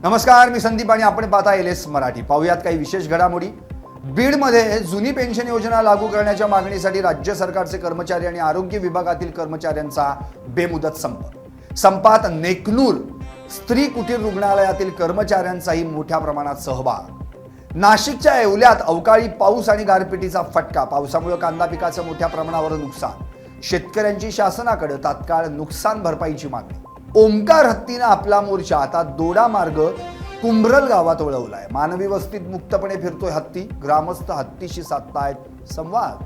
नमस्कार, मी संदीप आणि आपण पाहता एलएस मराठी। पाहूयात काही विशेष घडामोडी। बीडमध्ये जुनी पेन्शन योजना लागू करण्याच्या मागणीसाठी राज्य सरकारचे कर्मचारी आणि आरोग्य विभागातील कर्मचाऱ्यांचा बेमुदत संपात नेकनूर स्त्री कुटीर रुग्णालयातील कर्मचाऱ्यांचाही मोठ्या प्रमाणात सहभाग। नाशिकच्या येवल्यात अवकाळी पाऊस आणि गारपिटीचा फटका। पावसामुळे कांदा पिकाचं मोठ्या प्रमाणावर नुकसान। शेतकऱ्यांची शासनाकडे तात्काळ नुकसान भरपाईची मागणी। ओमकार हत्तीने आपला मोर्चा आता दोडा मार्ग कुंभरल गावात वळवलाय। मानवी वस्तीत मुक्तपणे फिरतोय हत्ती। ग्रामस्थ हत्तीशी साधतायत संवाद।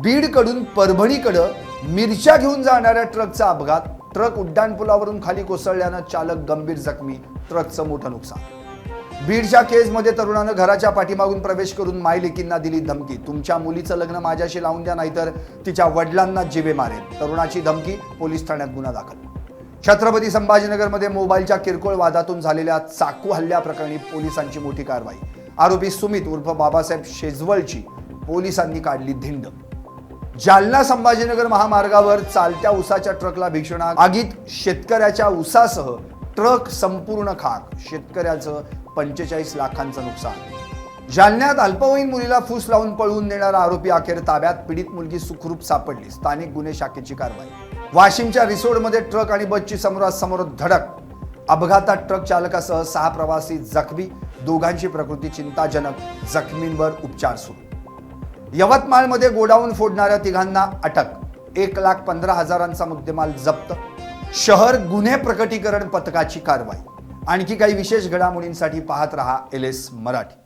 बीडकडून परभणीकडे मिरच्या घेऊन जाणाऱ्या ट्रकचा अपघात। ट्रक उड्डाणपुलावरून खाली कोसळल्याने चालक गंभीर जखमी। ट्रकचं मोठं नुकसान। बीडच्या केसमध्ये तरुणानं घराच्या पाठीमागून प्रवेश करून मायलेकींना दिली धमकी। तुमच्या मुलीचं लग्न माझ्याशी लावून द्या, नाहीतर तिच्या वडिलांना जीवे मारेन। तरुणाची धमकी। पोलीस ठाण्यात गुन्हा दाखल। छत्रपती संभाजीनगरमध्ये मोबाईलच्या किरकोळ वादातून झालेल्या चाकू हल्ल्याप्रकरणी पोलिसांची मोठी कारवाई। आरोपी सुमित उर्फ बाबासाहेब शेजवळची पोलिसांनी काढली धिंड। जालना संभाजीनगर महामार्गावर चालत्या उसाच्या ट्रकला भीषण आग। आगीत शेतकऱ्याच्या उसासह ट्रक संपूर्ण खाक। शेतकऱ्याचं 45 लाखांचं नुकसान। जालन्यात अल्पवयीन मुलीला फूस लावून पळवून नेणारा आरोपी अखेर ताब्यात। पीडित मुलगी सुखरूप सापडली। स्थानिक गुन्हे शाखेची कारवाई। वाशिमच्या रिसोडमध्ये ट्रक आणि बसची समोरासमोर धडक। अपघातात ट्रक चालकासह 6 प्रवासी जखमी। दोघांची प्रकृती चिंताजनक। जखमींवर उपचार सुरू। यवतमाळमध्ये गोडाऊन फोडणाऱ्या तिघांना अटक। 1,15,000चा मुद्देमाल जप्त। शहर गुन्हे प्रकटीकरण पथकाची कारवाई। आणखी काही विशेष घडामोडींसाठी पाहत रहा एलएस मराठी।